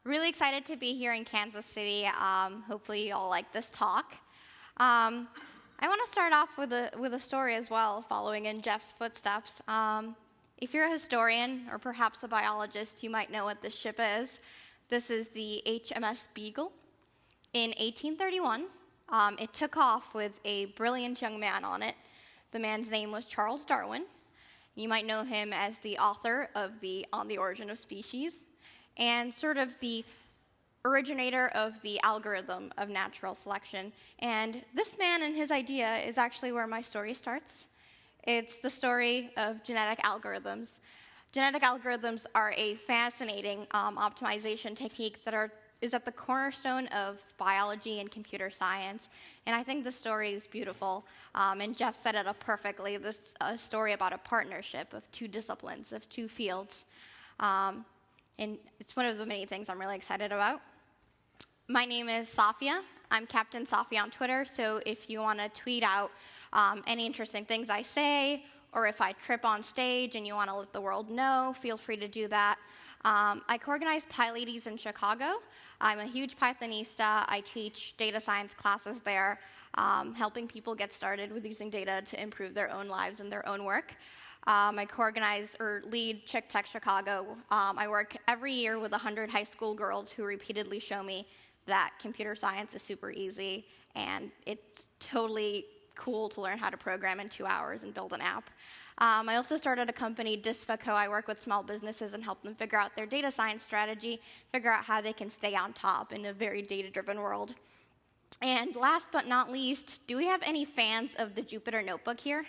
Really excited to be here in Kansas City. Hopefully you all like this talk. I want to start off with a story as well, following in Jeff's footsteps. If you're a historian or perhaps a biologist, you might know what this ship is. This is the HMS Beagle. In 1831, it took off with a brilliant young man on it. The man's name was Charles Darwin. You might know him as the author of On the Origin of Species, and sort of the originator of the algorithm of natural selection. And this man and his idea is actually where my story starts. It's the story of genetic algorithms. Genetic algorithms are a fascinating optimization technique that is at the cornerstone of biology and computer science. And I think the story is beautiful. And Jeff set it up perfectly. This is a story about a partnership of two disciplines, of two fields. And it's one of the many things I'm really excited about. My name is Safia. I'm Captain Safia on Twitter, so if you want to tweet out any interesting things I say, or if I trip on stage and you want to let the world know, feel free to do that. I co-organize PyLadies in Chicago. I'm a huge Pythonista. I teach data science classes there, helping people get started with using data to improve their own lives and their own work. I co-organize or lead Chick Tech Chicago. I work every year with 100 high school girls who repeatedly show me that computer science is super easy, and it's totally cool to learn how to program in 2 hours and build an app. I also started a company, Disfa.co. I work with small businesses and help them figure out their data science strategy, figure out how they can stay on top in a very data-driven world. And last but not least, do we have any fans of the Jupyter Notebook here?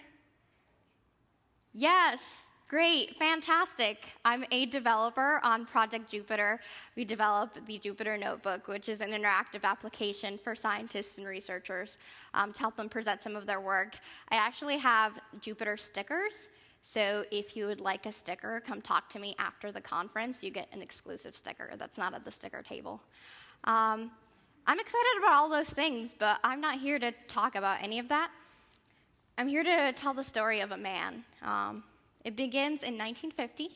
Yes, great, fantastic. I'm a developer on Project Jupyter. We developed the Jupyter Notebook, which is an interactive application for scientists and researchers to help them present some of their work. I actually have Jupyter stickers, so if you would like a sticker, come talk to me after the conference. You get an exclusive sticker that's not at the sticker table. I'm excited about all those things, but I'm not here to talk about any of that. I'm here to tell the story of a man. It begins in 1950.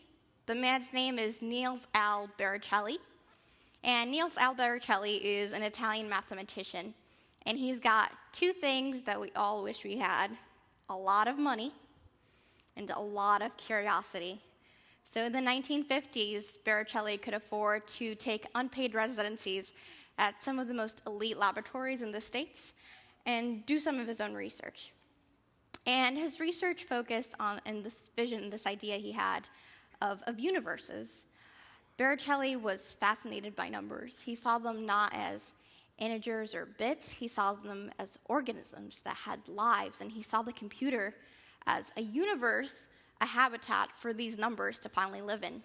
The man's name is Niels Al Baricelli. And Niels Al Baricelli is an Italian mathematician. And he's got two things that we all wish we had: a lot of money and a lot of curiosity. So in the 1950s, Baricelli could afford to take unpaid residencies at some of the most elite laboratories in the States and do some of his own research. And his research focused on this vision, this idea he had of universes. Baricelli was fascinated by numbers. He saw them not as integers or bits. He saw them as organisms that had lives, and he saw the computer as a universe, a habitat for these numbers to finally live in.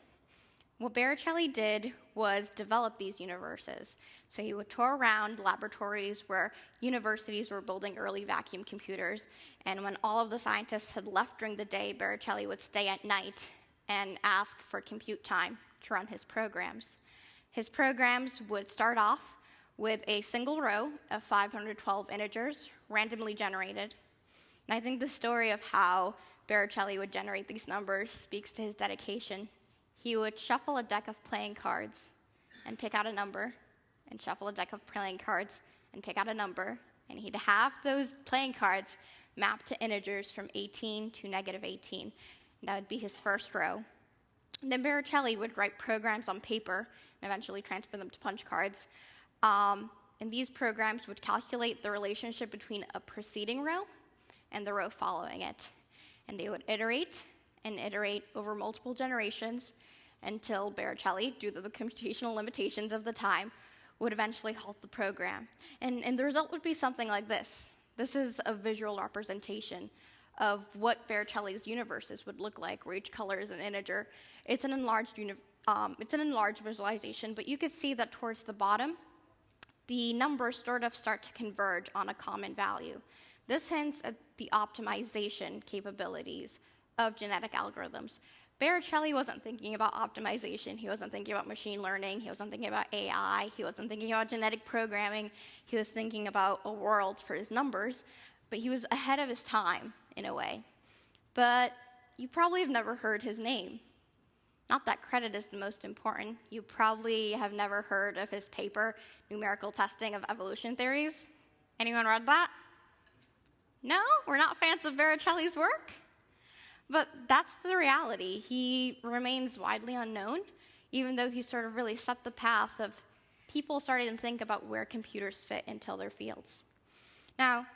What Baricelli did was develop these universes. So he would tour around laboratories where universities were building early vacuum computers, and when all of the scientists had left during the day, Baricelli would stay at night and ask for compute time to run his programs. His programs would start off with a single row of 512 integers, randomly generated. And I think the story of how Baricelli would generate these numbers speaks to his dedication. He would shuffle a deck of playing cards and pick out a number, and shuffle a deck of playing cards and pick out a number, and he'd have those playing cards mapped to integers from 18 to negative 18. And that would be his first row. And then Baricelli would write programs on paper and eventually transfer them to punch cards. And these programs would calculate the relationship between a preceding row and the row following it. And they would iterate and iterate over multiple generations until Baricelli, due to the computational limitations of the time, would eventually halt the program. And the result would be something like this. This is a visual representation of what Baricelli's universes would look like, where each color is an integer. It's an enlarged visualization, but you can see that towards the bottom, the numbers sort of start to converge on a common value. This hints at the optimization capabilities of genetic algorithms. Baricelli wasn't thinking about optimization. He wasn't thinking about machine learning. He wasn't thinking about AI. He wasn't thinking about genetic programming. He was thinking about a world for his numbers, but he was ahead of his time in a way. But you probably have never heard his name. Not that credit is the most important. You probably have never heard of his paper, Numerical Testing of Evolution Theories. Anyone read that? No? We're not fans of Baricelli's work? But that's the reality. He remains widely unknown, even though he sort of really set the path of people starting to think about where computers fit into their fields. Now,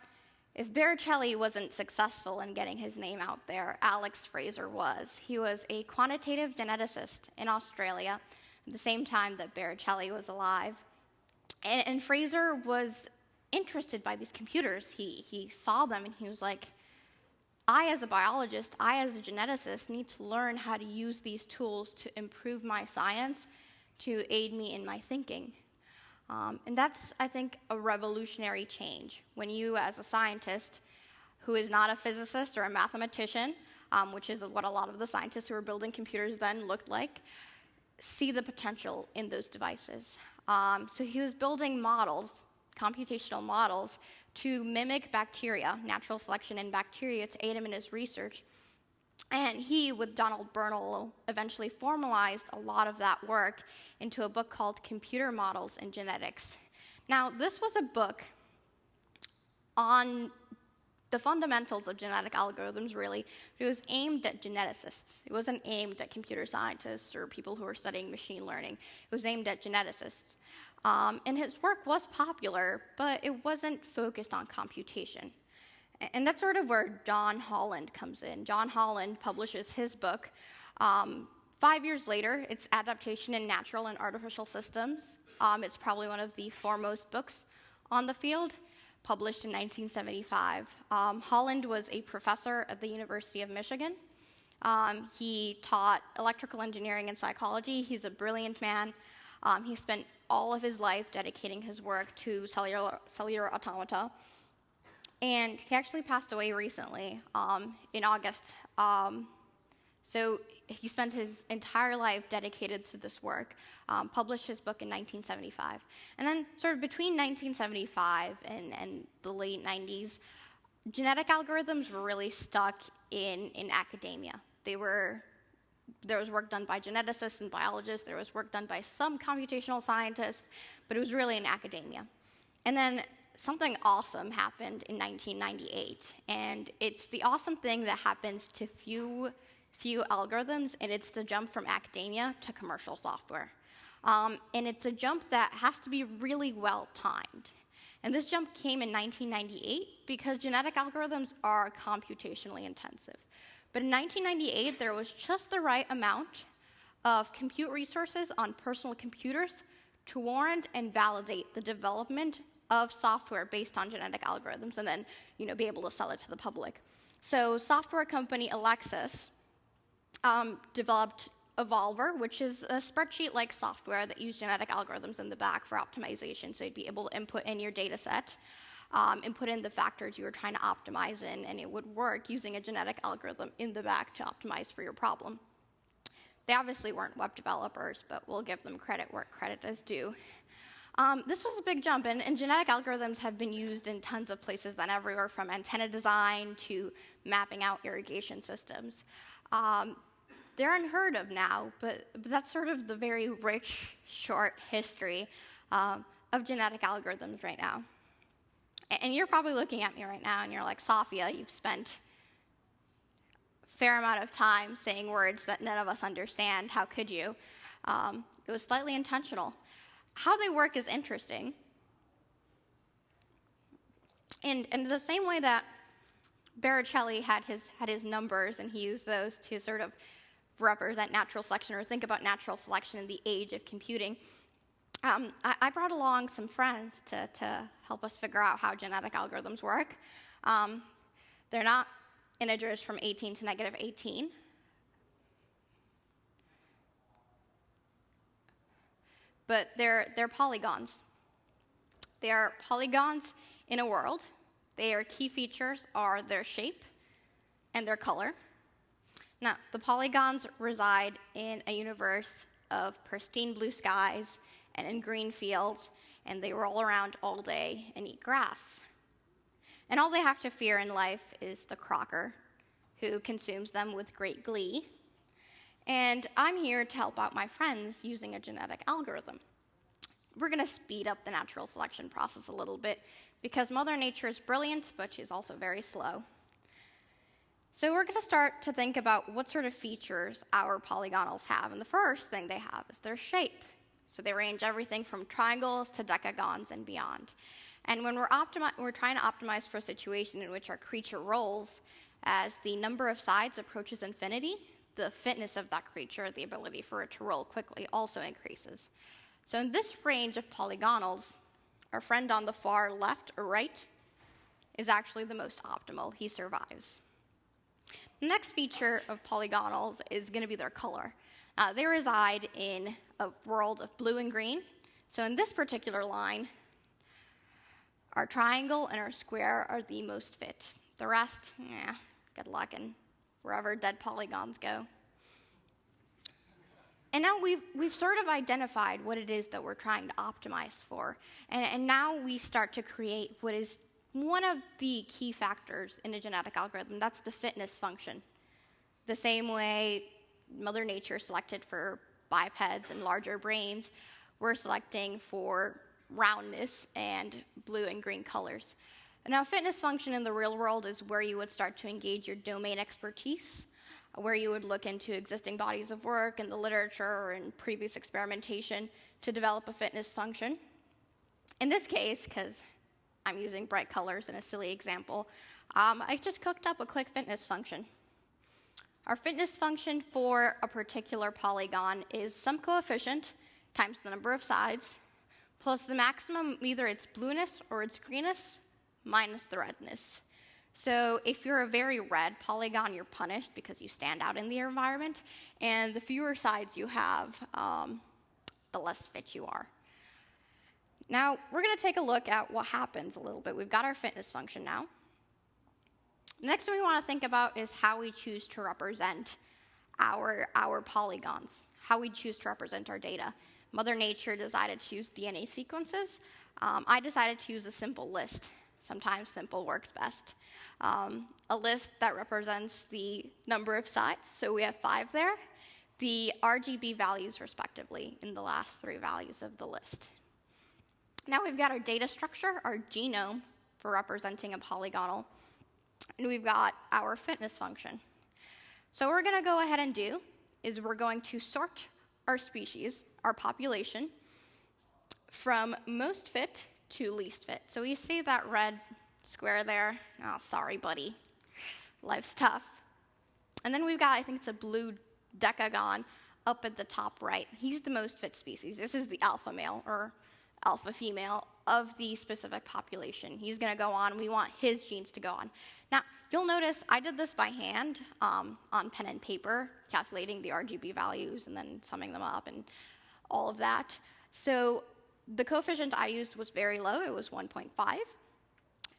if Baricelli wasn't successful in getting his name out there, Alex Fraser was. He was a quantitative geneticist in Australia at the same time that Baricelli was alive. And Fraser was interested by these computers. He saw them and he was like, I as a biologist, I as a geneticist need to learn how to use these tools to improve my science, to aid me in my thinking. And that's, I think, a revolutionary change. When you, as a scientist who is not a physicist or a mathematician, which is what a lot of the scientists who were building computers then looked like, see the potential in those devices. So he was building models, computational models, to mimic bacteria, natural selection in bacteria, to aid him in his research. And he, with Donald Bernal, eventually formalized a lot of that work into a book called Computer Models in Genetics. Now, this was a book on the fundamentals of genetic algorithms, really. It was aimed at geneticists. It wasn't aimed at computer scientists or people who were studying machine learning. It was aimed at geneticists. And his work was popular, but it wasn't focused on computation. And that's sort of where John Holland comes in. John Holland publishes his book. 5 years later, it's Adaptation in Natural and Artificial Systems. It's probably one of the foremost books on the field, published in 1975. Holland was a professor at the University of Michigan. He taught electrical engineering and psychology. He's a brilliant man. He spent all of his life dedicating his work to cellular automata. And he actually passed away recently, in August. So he spent his entire life dedicated to this work, published his book in 1975. And then sort of between 1975 and the late 90s, genetic algorithms were really stuck in academia. There was work done by geneticists and biologists. There was work done by some computational scientists, but it was really in academia. And then something awesome happened in 1998, and it's the awesome thing that happens to few algorithms, and it's the jump from academia to commercial software. And it's a jump that has to be really well timed. And this jump came in 1998 because genetic algorithms are computationally intensive. But in 1998, there was just the right amount of compute resources on personal computers to warrant and validate the development of software based on genetic algorithms, and then be able to sell it to the public. So software company Alexis developed Evolver, which is a spreadsheet-like software that used genetic algorithms in the back for optimization. So you'd be able to input in your data set, input in the factors you were trying to optimize in, and it would work using a genetic algorithm in the back to optimize for your problem. They obviously weren't web developers, but we'll give them credit where credit is due. This was a big jump, and genetic algorithms have been used in tons of places then, everywhere from antenna design to mapping out irrigation systems. They're unheard of now, but that's sort of the very rich, short history of genetic algorithms right now. And you're probably looking at me right now, and you're like, Safia, you've spent a fair amount of time saying words that none of us understand. How could you? It was slightly intentional. How they work is interesting. And in the same way that Baricelli had his numbers, and he used those to sort of represent natural selection or think about natural selection in the age of computing, I brought along some friends to help us figure out how genetic algorithms work. They're not integers from 18 to negative 18. But they're polygons. They are polygons in a world. Their key features are their shape and their color. Now, the polygons reside in a universe of pristine blue skies and in green fields, and they roll around all day and eat grass. And all they have to fear in life is the crocker, who consumes them with great glee. And I'm here to help out my friends using a genetic algorithm. We're going to speed up the natural selection process a little bit because Mother Nature is brilliant, but she's also very slow. So we're going to start to think about what sort of features our polygonals have. And the first thing they have is their shape. So they range everything from triangles to decagons and beyond. And when we're trying to optimize for a situation in which our creature rolls, as the number of sides approaches infinity, the fitness of that creature, the ability for it to roll quickly, also increases. So in this range of polygonals, our friend on the far left or right is actually the most optimal. He survives. The next feature of polygonals is going to be their color. They reside in a world of blue and green. So in this particular line, our triangle and our square are the most fit. The rest, good luck and wherever dead polygons go. And now we've sort of identified what it is that we're trying to optimize for. And now we start to create what is one of the key factors in a genetic algorithm. That's the fitness function. The same way Mother Nature selected for bipeds and larger brains, we're selecting for roundness and blue and green colors. Now, fitness function in the real world is where you would start to engage your domain expertise, where you would look into existing bodies of work and the literature and previous experimentation to develop a fitness function. In this case, because I'm using bright colors in a silly example, I just cooked up a quick fitness function. Our fitness function for a particular polygon is some coefficient times the number of sides plus the maximum, either its blueness or its greenness, minus the redness. So if you're a very red polygon, you're punished because you stand out in the environment, and the fewer sides you have, the less fit you are. Now, we're going to take a look at what happens a little bit. We've got our fitness function now. The next thing we want to think about is how we choose to represent our polygons, how we choose to represent our data. Mother Nature decided to use DNA sequences. I decided to use a simple list. Sometimes simple works best. A list that represents the number of sides, so we have 5 there, the RGB values respectively in the last 3 values of the list. Now we've got our data structure, our genome for representing a polygonal, and we've got our fitness function. So what we're going to go ahead and do is we're going to sort our species, our population, from most fit to least fit. So you see that red square there? Oh, sorry, buddy. Life's tough. And then we've got, I think it's a blue decagon up at the top right. He's the most fit species. This is the alpha male or alpha female of the specific population. He's going to go on. We want his genes to go on. Now, you'll notice I did this by hand on pen and paper, calculating the RGB values and then summing them up and all of that. So the coefficient I used was very low. It was 1.5.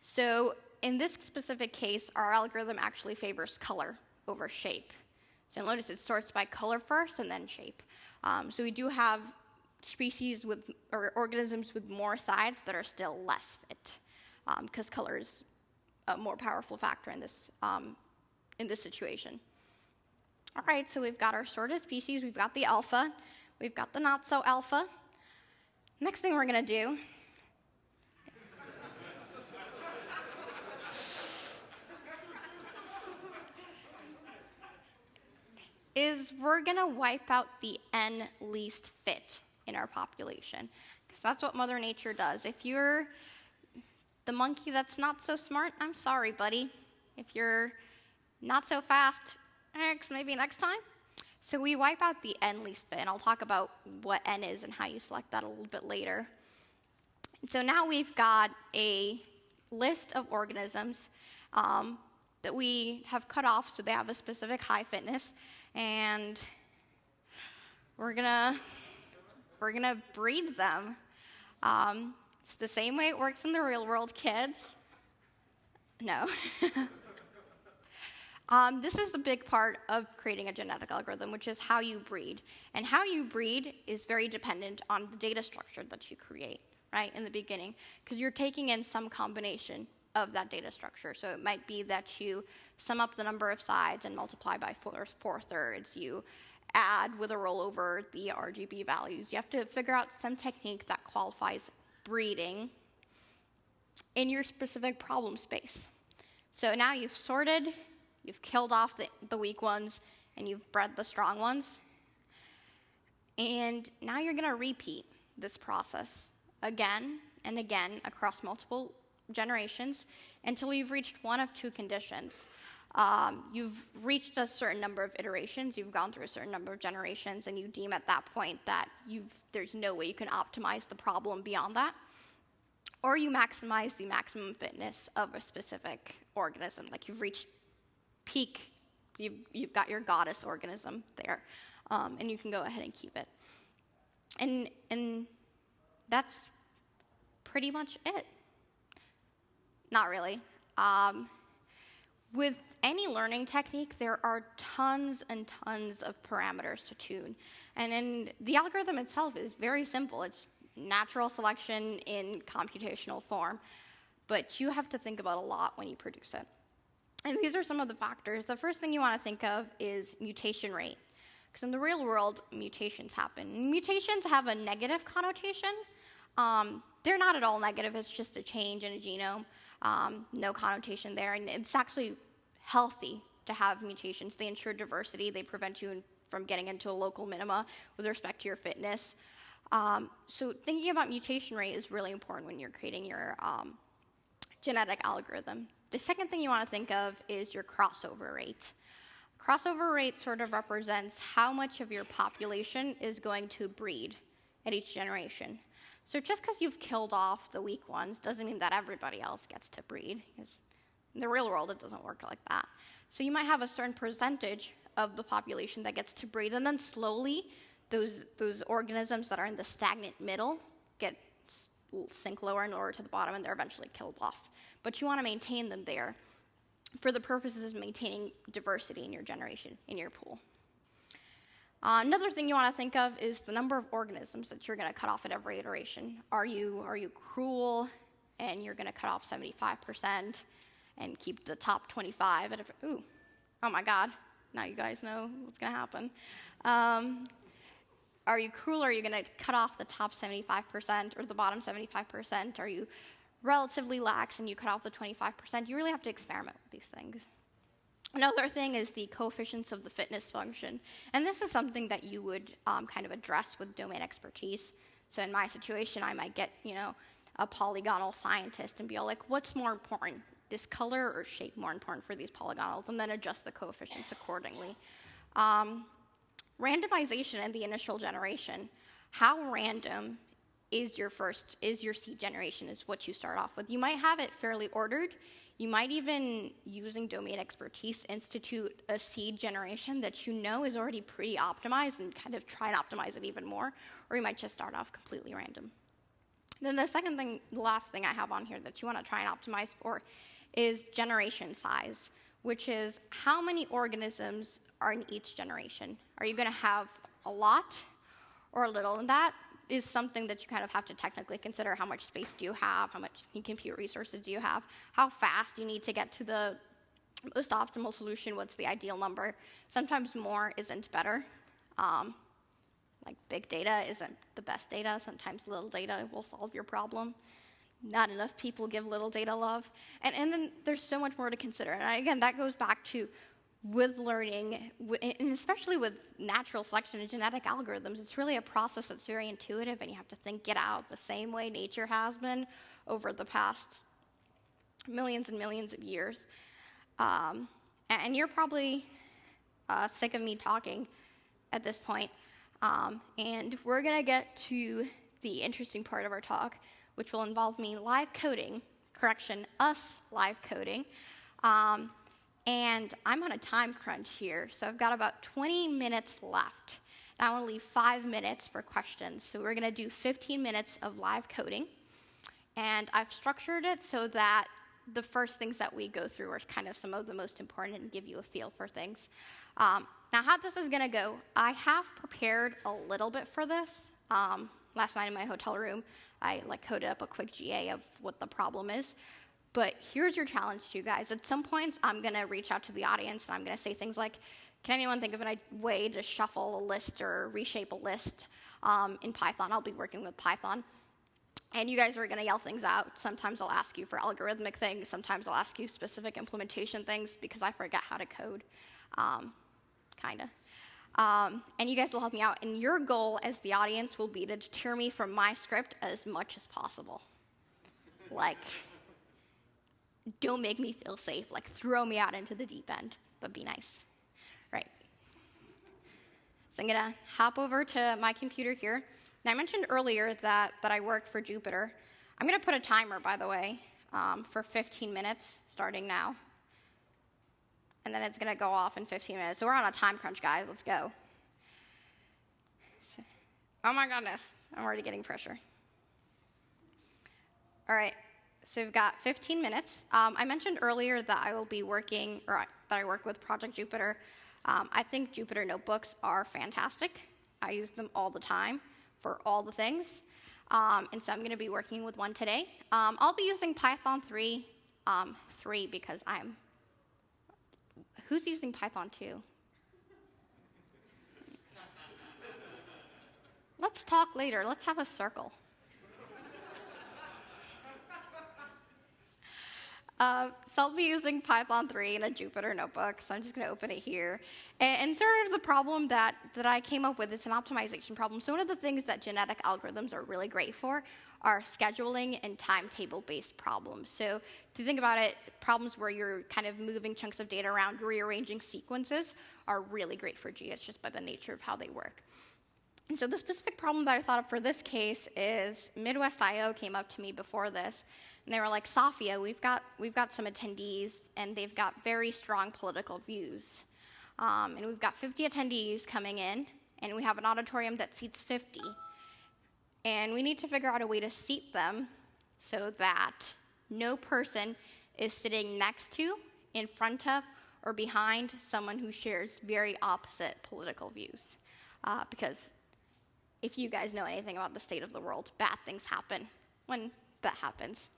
So in this specific case, our algorithm actually favors color over shape. So you'll notice it sorts by color first and then shape. So we do have species with, or organisms with more sides that are still less fit, because color is a more powerful factor in this situation. All right, so we've got our sorted species, we've got the alpha, we've got the not so alpha. Next thing we're going to do is we're going to wipe out the N least fit in our population, because that's what Mother Nature does. If you're the monkey that's not so smart, I'm sorry, buddy. If you're not so fast, maybe next time. So we wipe out the N least fit, and I'll talk about what N is and how you select that a little bit later. So now we've got a list of organisms that we have cut off so they have a specific high fitness, and we're gonna breed them. It's the same way it works in the real world, kids. No. This is the big part of creating a genetic algorithm, which is how you breed. And how you breed is very dependent on the data structure that you create, right, in the beginning, because you're taking in some combination of that data structure. So it might be that you sum up the number of sides and multiply by 4/3. You add with a rollover the RGB values. You have to figure out some technique that qualifies breeding in your specific problem space. So now you've sorted, you've killed off the weak ones, and you've bred the strong ones. And now you're going to repeat this process again and again across multiple generations until you've reached one of two conditions. You've reached a certain number of iterations, you've gone through a certain number of generations, and you deem at that point that there's no way you can optimize the problem beyond that. Or you maximize the maximum fitness of a specific organism. Like you've reached peak, you've got your goddess organism there, and you can go ahead and keep it. And that's pretty much it. Not really. With any learning technique, there are tons and tons of parameters to tune. And then the algorithm itself is very simple. It's natural selection in computational form. But you have to think about a lot when you produce it. And these are some of the factors. The first thing you want to think of is mutation rate. Because in the real world, mutations happen. Mutations have a negative connotation. They're not at all negative. It's just a change in a genome. No connotation there. And it's actually healthy to have mutations. They ensure diversity. They prevent you from getting into a local minima with respect to your fitness. So thinking about mutation rate is really important when you're creating your genetic algorithm. The second thing you want to think of is your crossover rate. Crossover rate sort of represents how much of your population is going to breed at each generation. So just because you've killed off the weak ones doesn't mean that everybody else gets to breed, because in the real world it doesn't work like that. So you might have a certain percentage of the population that gets to breed, and then slowly those organisms that are in the stagnant middle sink lower and lower to the bottom, and they're eventually killed off. But you want to maintain them there for the purposes of maintaining diversity in your generation, in your pool. Another thing you want to think of is the number of organisms that you're going to cut off at every iteration. Are you cruel and you're going to cut off 75% and keep the top 25 at oh my God, now you guys know what's going to happen. Are you cruel, or are you going to cut off the top 75% or the bottom 75%? Are you relatively lax and you cut off the 25%? You really have to experiment with these things. Another thing is the coefficients of the fitness function. And this is something that you would kind of address with domain expertise. So in my situation, I might get, a polygonal scientist and be all like, what's more important? Is color or shape more important for these polygonals? And then adjust the coefficients accordingly. Randomization in the initial generation. How random is your seed generation, is what you start off with. You might have it fairly ordered. You might even, using domain expertise, institute a seed generation that you know is already pretty optimized and kind of try and optimize it even more, or you might just start off completely random. Then the last thing I have on here that you want to try and optimize for is generation size, which is how many organisms are in each generation. Are you going to have a lot or a little? And that is something that you kind of have to technically consider. How much space do you have? How much compute resources do you have? How fast do you need to get to the most optimal solution? What's the ideal number? Sometimes more isn't better. Like big data isn't the best data. Sometimes little data will solve your problem. Not enough people give little data love. And then there's so much more to consider. And again, that goes back to with learning, and especially with natural selection and genetic algorithms, it's really a process that's very intuitive, and you have to think it out the same way nature has been over the past millions and millions of years. And you're probably sick of me talking at this point. And we're going to get to the interesting part of our talk, which will involve me live coding, us live coding. And I'm on a time crunch here, so I've got about 20 minutes left. And I want to leave 5 minutes for questions. So we're going to do 15 minutes of live coding. And I've structured it so that the first things that we go through are kind of some of the most important and give you a feel for things. Now, how this is going to go, I have prepared a little bit for this. Last night in my hotel room, I coded up a quick GA of what the problem is. But here's your challenge to you guys. At some points, I'm going to reach out to the audience, and I'm going to say things like, Can anyone think of a way to shuffle a list or reshape a list in Python? I'll be working with Python. And you guys are going to yell things out. Sometimes I'll ask you for algorithmic things. Sometimes I'll ask you specific implementation things because I forget how to code, kind of. And you guys will help me out. And your goal as the audience will be to deter me from my script as much as possible. Like, don't make me feel safe. Like, throw me out into the deep end, but be nice. Right. So I'm going to hop over to my computer here. Now, I mentioned earlier that I work for Jupyter. I'm going to put a timer, by the way, for 15 minutes, starting now. And then it's going to go off in 15 minutes. So we're on a time crunch, guys. Let's go. Oh, my goodness. I'm already getting pressure. All right. So we've got 15 minutes. I mentioned earlier that I will be working, or that I work with Project Jupyter. I think Jupyter notebooks are fantastic. I use them all the time for all the things. And so I'm going to be working with one today. I'll be using Python 3 because I'm... Who's using Python 2? Let's talk later. Let's have a circle. So I'll be using Python 3 in a Jupyter notebook, so I'm just going to open it here. And sort of the problem that I came up with is an optimization problem. So one of the things that genetic algorithms are really great for are scheduling and timetable-based problems. So if you think about it, problems where you're kind of moving chunks of data around, rearranging sequences are really great for GIS just by the nature of how they work. And so the specific problem that I thought of for this case is Midwest.io came up to me before this, and they were like, Safia, we've got some attendees, and they've got very strong political views. And we've got 50 attendees coming in, and we have an auditorium that seats 50. And we need to figure out a way to seat them so that no person is sitting next to, in front of, or behind someone who shares very opposite political views. Because if you guys know anything about the state of the world, bad things happen when that happens.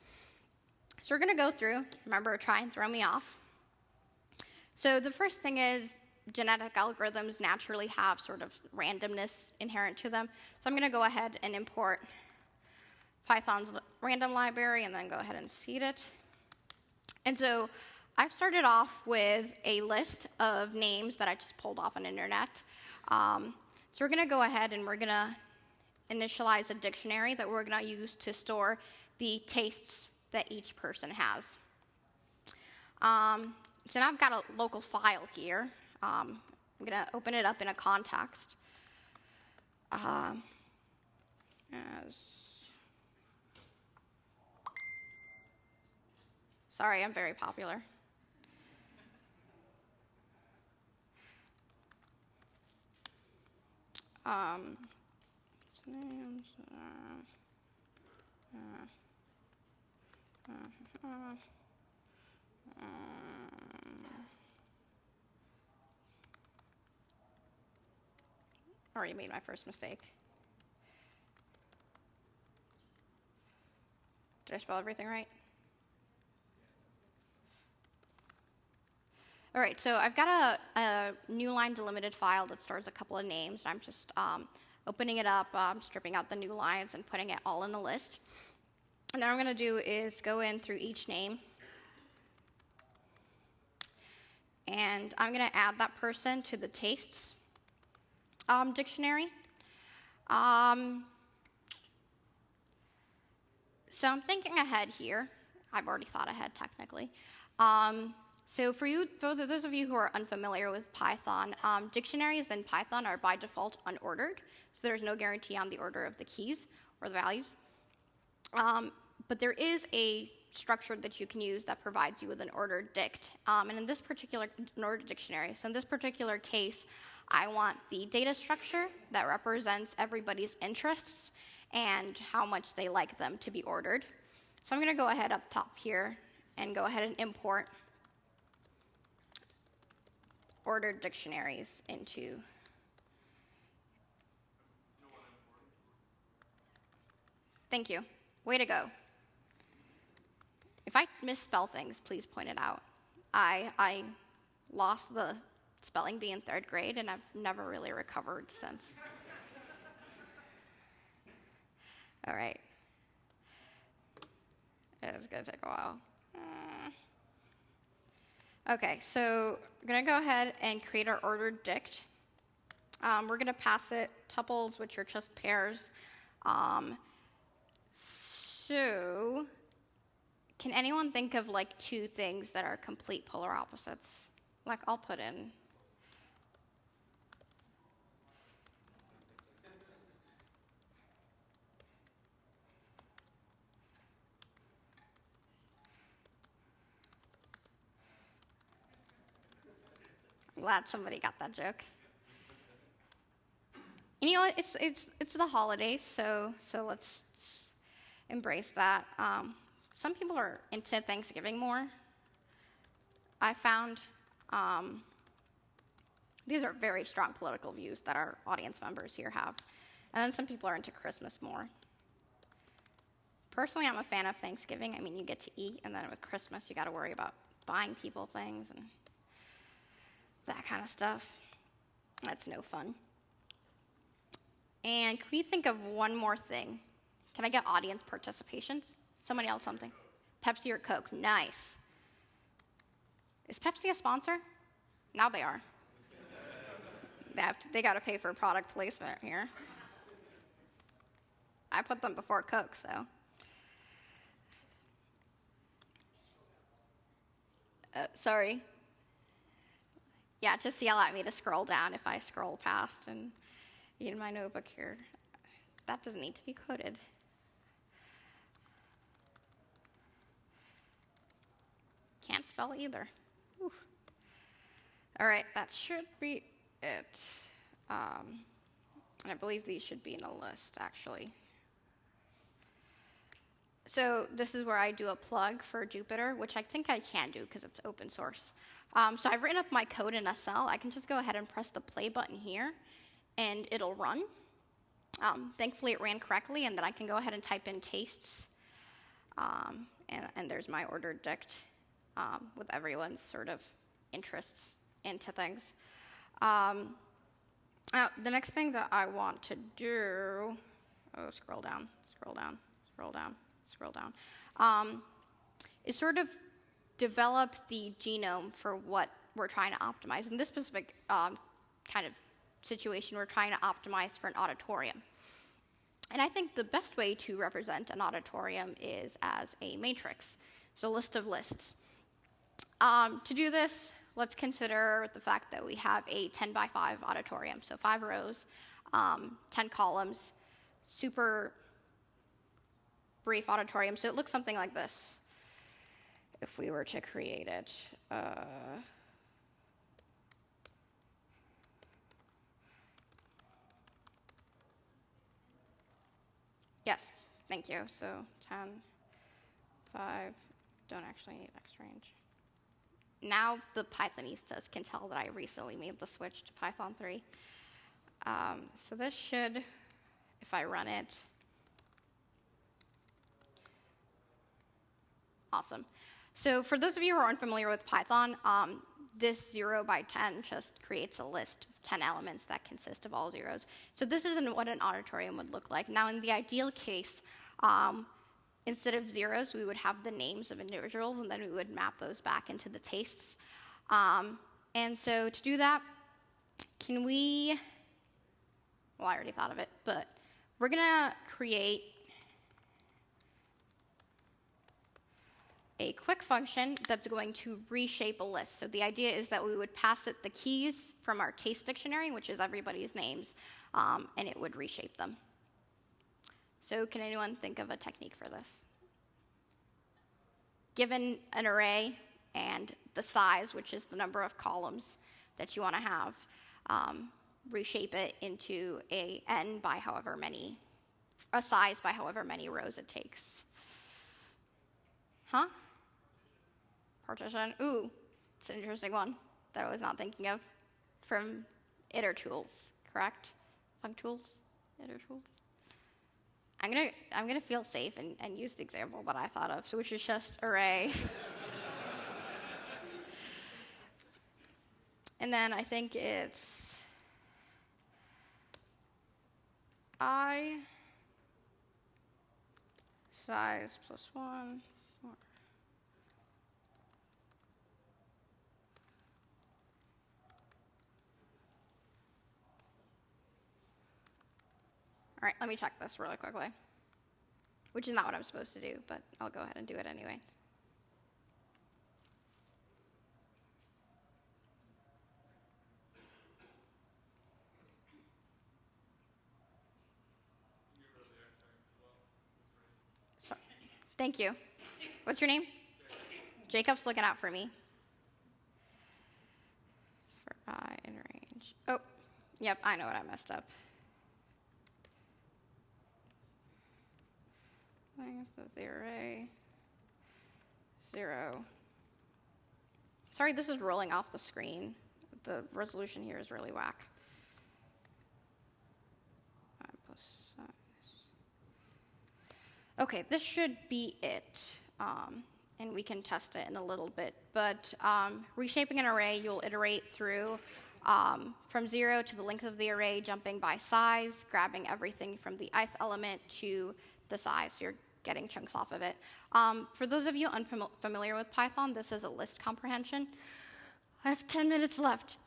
So we're going to go through, remember, try and throw me off. So the first thing is genetic algorithms naturally have sort of randomness inherent to them. So I'm going to go ahead and import Python's random library and then go ahead and seed it. And so I've started off with a list of names that I just pulled off on the internet. So we're going to go ahead and we're going to initialize a dictionary that we're going to use to store the tastes that each person has. So now I've got a local file here. I'm going to open it up in a context. Sorry, I'm very popular. Names. Already made my first mistake. Did I spell everything right? All right, so I've got a new line delimited file that stores a couple of names. I'm just opening it up, stripping out the new lines, and putting it all in the list. And then what I'm going to do is go in through each name. And I'm going to add that person to the tastes dictionary. So I'm thinking ahead here. I've already thought ahead, technically. So for those of you who are unfamiliar with Python, dictionaries in Python are by default unordered. So there's no guarantee on the order of the keys or the values. But there is a structure that you can use that provides you with an ordered dict. And in this particular, an ordered dictionary. So in this particular case, I want the data structure that represents everybody's interests and how much they like them to be ordered. So I'm going to go ahead up top here and go ahead and import ordered dictionaries into. Thank you. Way to go. If I misspell things, please point it out. I lost the spelling bee in 3rd grade, and I've never really recovered since. All right. It's going to take a while. Okay, so we're going to go ahead and create our ordered dict. We're going to pass it tuples, which are just pairs. So can anyone think of like 2 things that are complete polar opposites? Like I'll put in. I'm glad somebody got that joke. And you know what? It's the holidays, so let's embrace that. Some people are into Thanksgiving more. I found these are very strong political views that our audience members here have. And then some people are into Christmas more. Personally, I'm a fan of Thanksgiving. I mean, you get to eat, and then with Christmas, you got to worry about buying people things and that kind of stuff. That's no fun. And can we think of one more thing? Can I get audience participations? Somebody else something? Pepsi or Coke? Nice. Is Pepsi a sponsor? Now they are. They got to pay for product placement here. I put them before Coke, so. Sorry. Yeah, just yell at me to scroll down if I scroll past. And in my notebook here, that doesn't need to be coded. Can't spell either. Oof. All right, that should be it. And I believe these should be in a list, actually. So this is where I do a plug for Jupyter, which I think I can do because it's open source. So I've written up my code in SL. I can just go ahead and press the play button here, and it'll run. Thankfully, it ran correctly, and then I can go ahead and type in tastes. And there's my ordered dict with everyone's sort of interests into things. The next thing that I want to do, scroll down, is sort of develop the genome for what we're trying to optimize. In this specific kind of situation, we're trying to optimize for an auditorium. And I think the best way to represent an auditorium is as a matrix, so a list of lists. To do this, let's consider the fact that we have a 10 by 5 auditorium, so 5 rows, 10 columns, super brief auditorium. So it looks something like this if we were to create it. Yes, thank you. So 10, 5, don't actually need X range. Now the Pythonistas can tell that I recently made the switch to Python 3. So this should, if I run it, awesome. So for those of you who are unfamiliar with Python, this 0 by 10 just creates a list of 10 elements that consist of all zeros. So this isn't what an auditorium would look like. Now in the ideal case, instead of zeros, we would have the names of individuals, and then we would map those back into the tastes. And so to do that, can we, well, I already thought of it, but we're going to create a quick function that's going to reshape a list. So the idea is that we would pass it the keys from our taste dictionary, which is everybody's names, and it would reshape them. So can anyone think of a technique for this? Given an array and the size, which is the number of columns that you want to have, reshape it into a size by however many rows it takes. Huh? Partition. Ooh, it's an interesting one that I was not thinking of. From iter tools, correct? Func tools? Iter tools? I'm gonna feel safe and use the example that I thought of, so which is just array. And then I think it's I size plus 1. All right, let me check this really quickly, which is not what I'm supposed to do, but I'll go ahead and do it anyway. So, thank you. What's your name? Jacob's looking out for me. For I in range. Oh, yep, I know what I messed up. Length of the array, 0. Sorry, this is rolling off the screen. The resolution here is really whack. 5 plus size. Okay, this should be it. And we can test it in a little bit. But reshaping an array, you'll iterate through from 0 to the length of the array, jumping by size, grabbing everything from the ith element to the size. So you're getting chunks off of it. For those of you unfamiliar with Python, this is a list comprehension. I have 10 minutes left.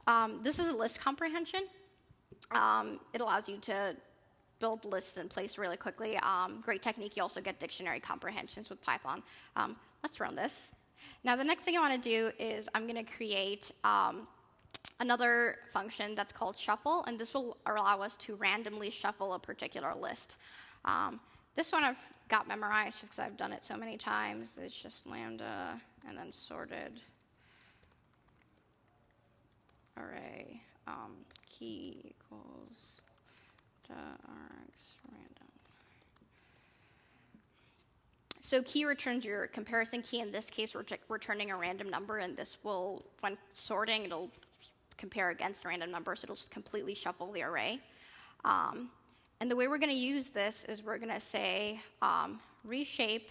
This is a list comprehension. It allows you to build lists in place really quickly. Great technique. You also get dictionary comprehensions with Python. Let's run this. Now, the next thing I want to do is I'm going to create another function that's called shuffle, and this will allow us to randomly shuffle a particular list. This one I've got memorized just because I've done it so many times. It's just lambda and then sorted array key equals rx random. So key returns your comparison key. In this case, we're returning a random number, and this will, when sorting, it'll compare against a random number, so it'll just completely shuffle the array. And the way we're going to use this is we're going to say reshape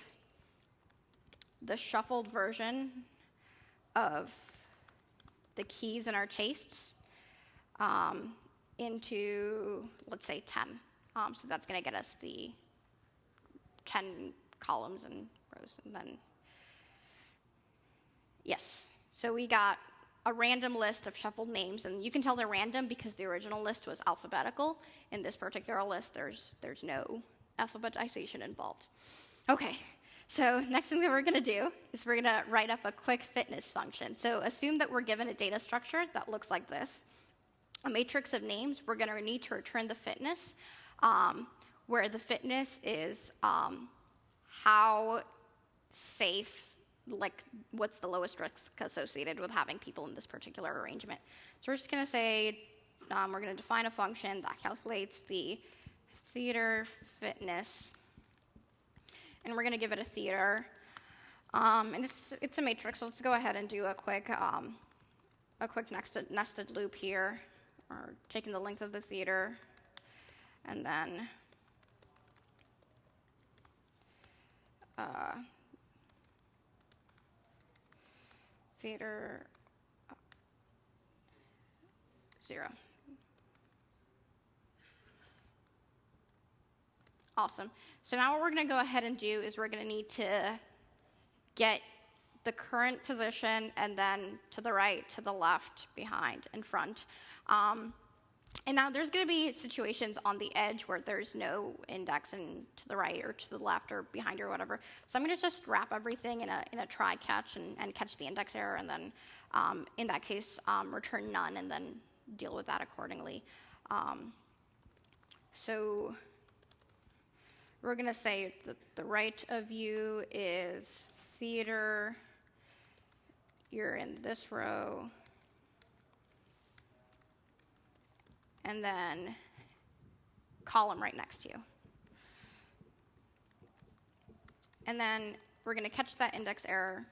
the shuffled version of the keys in our tastes into, let's say, 10. So that's going to get us the 10 columns and rows. And then, yes. So we got a random list of shuffled names, and you can tell they're random because the original list was alphabetical. In this particular list, there's no alphabetization involved. Okay, so next thing that we're going to do is we're going to write up a quick fitness function. So assume that we're given a data structure that looks like this. A matrix of names, we're going to need to return the fitness, where the fitness is how safe, like what's the lowest risk associated with having people in this particular arrangement. So we're just going to say, we're going to define a function that calculates the theater fitness, and we're going to give it a theater. And it's a matrix, so let's go ahead and do a quick nested loop here, or taking the length of the theater, and then theater 0. Awesome. So now what we're going to go ahead and do is we're going to need to get the current position and then to the right, to the left, behind, and front. And now there's going to be situations on the edge where there's no index and to the right or to the left or behind or whatever. So I'm going to just wrap everything in a try catch and catch the index error, and then in that case return none and then deal with that accordingly. So we're going to say that the right of you is theater. You're in this row. And then column right next to you. And then we're going to catch that index error.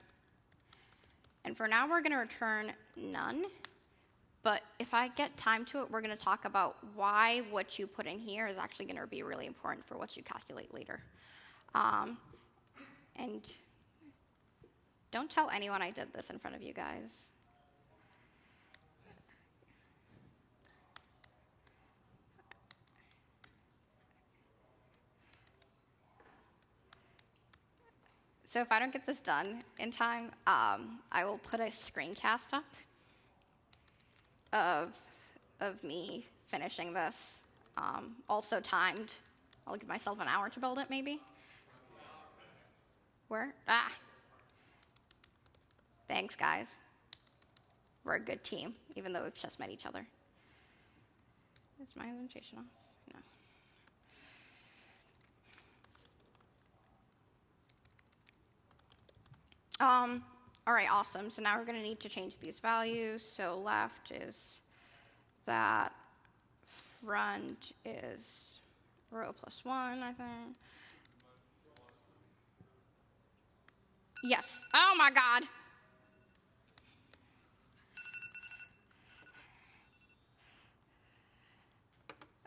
And for now, we're going to return none. But if I get time to it, we're going to talk about why what you put in here is actually going to be really important for what you calculate later. And don't tell anyone I did this in front of you guys. So if I don't get this done in time, I will put a screencast up of me finishing this, also timed. I'll give myself an hour to build it, maybe. Where? Thanks, guys. We're a good team, even though we've just met each other. Is my indentation off? No. All right, awesome. So now we're going to need to change these values. So left is that, front is row plus 1, I think. Yes. Oh, my God.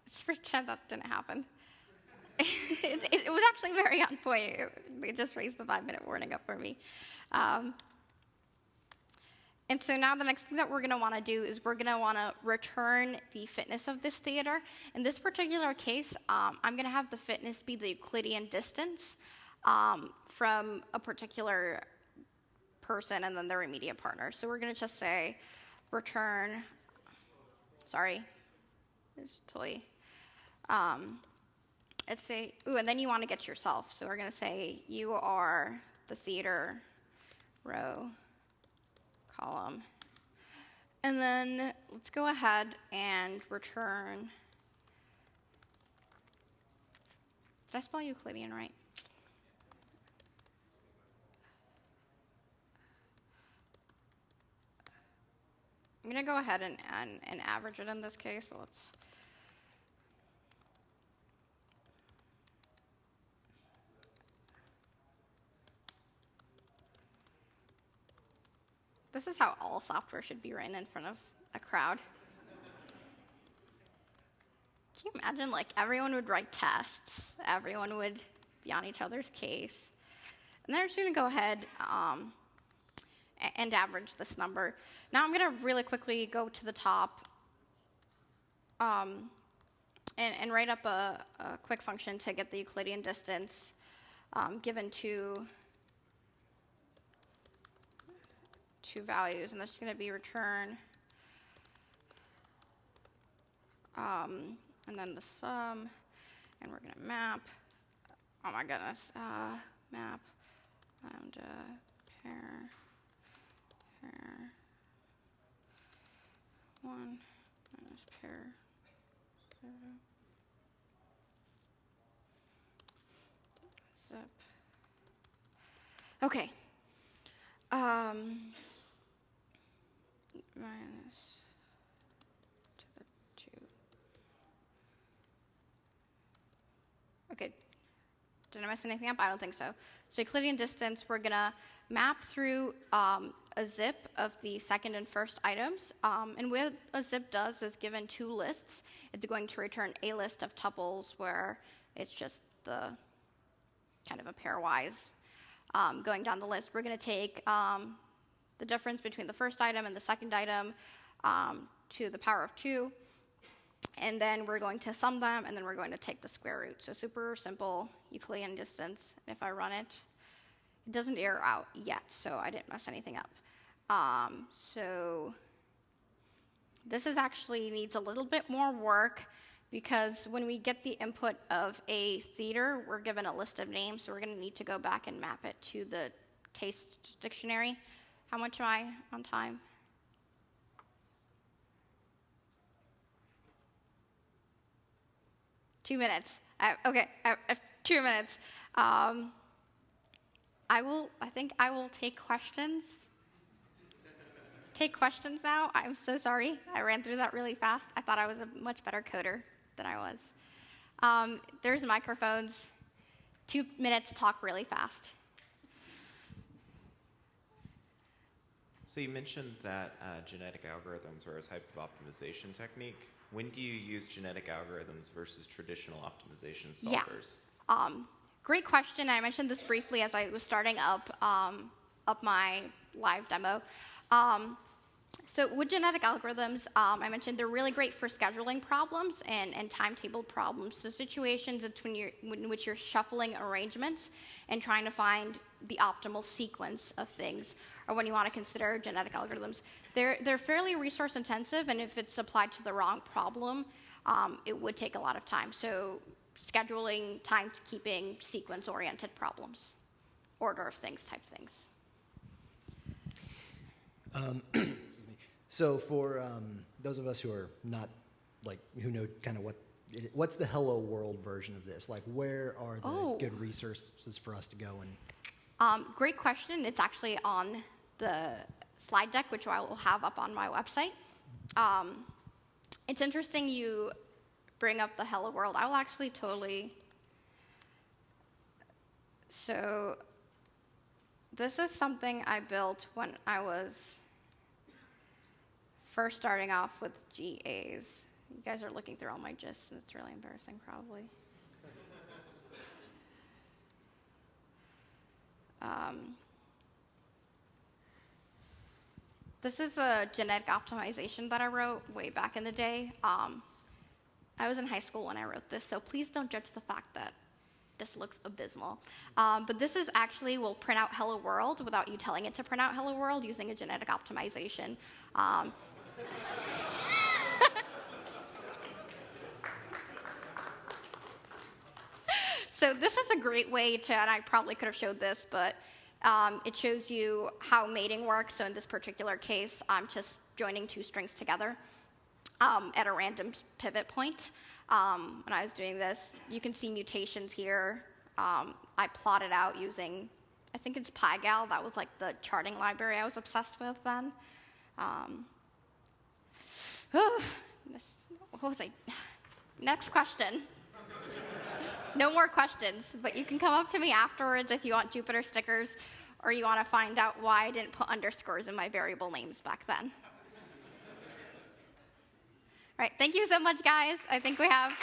Let's pretend that didn't happen. It was actually very on point. It just raised the 5-minute warning up for me. And so now the next thing that we're going to want to do is we're going to want to return the fitness of this theater. In this particular case, I'm going to have the fitness be the Euclidean distance from a particular person and then their immediate partner. So we're going to just say return, sorry, it's totally, let's say, and then you want to get yourself. So we're going to say you are the theater row column. And then let's go ahead and return. Did I spell Euclidean right? I'm going to go ahead and average it in this case. So let's. This is how all software should be written in front of a crowd. Can you imagine, like, everyone would write tests, everyone would be on each other's case, and then I'm just going to go ahead and average this number. Now I'm going to really quickly go to the top and write up a quick function to get the Euclidean distance given two values, and that's going to be return, and then the sum, and we're going to map, oh my goodness, map, and pair 1 minus pair 0, zip. Okay. Minus to the 2. Okay. Did I mess anything up? I don't think so. So Euclidean distance, we're going to map through a zip of the second and first items. And what a zip does is given two lists, it's going to return a list of tuples where it's just the kind of a pairwise going down the list. We're going to take the difference between the first item and the second item to the power of 2, and then we're going to sum them, and then we're going to take the square root. So super simple Euclidean distance. And if I run it, it doesn't error out yet, so I didn't mess anything up. So this is actually needs a little bit more work, because when we get the input of a theater, we're given a list of names, so we're going to need to go back and map it to the taste dictionary. How much am I on time? Two minutes. Okay, 2 minutes. I think I will take questions. Take questions now. I'm so sorry. I ran through that really fast. I thought I was a much better coder than I was. There's microphones. 2 minutes, talk really fast. So you mentioned that genetic algorithms are a type of optimization technique. When do you use genetic algorithms versus traditional optimization solvers? Yeah. Great question. I mentioned this briefly as I was starting up my live demo. So with genetic algorithms, I mentioned they're really great for scheduling problems and timetable problems. So situations in which you're shuffling arrangements and trying to find the optimal sequence of things, or when you want to consider genetic algorithms. They're fairly resource intensive, and if it's applied to the wrong problem, it would take a lot of time. So scheduling, timekeeping, sequence-oriented problems, order of things type things. So for those of us who are not, like, who know kind of what's the Hello World version of this? Like, where are the good resources for us to go? And Great question. It's actually on the slide deck, which I will have up on my website. It's interesting you bring up the Hello World. I will actually totally... So this is something I built when I was first starting off with GAs. You guys are looking through all my gists, and it's really embarrassing, probably. This is a genetic optimization that I wrote way back in the day. I was in high school when I wrote this, so please don't judge the fact that this looks abysmal. But this is actually will print out Hello World without you telling it to print out Hello World using a genetic optimization. So this is a great way to, and I probably could have showed this, but it shows you how mating works. So in this particular case, I'm just joining two strings together at a random pivot point. When I was doing this, you can see mutations here. I plotted out using, I think it's PyGal. That was like the charting library I was obsessed with then. What was I? Next question. No more questions, but you can come up to me afterwards if you want Jupyter stickers or you want to find out why I didn't put underscores in my variable names back then. All right, thank you so much, guys. I think we have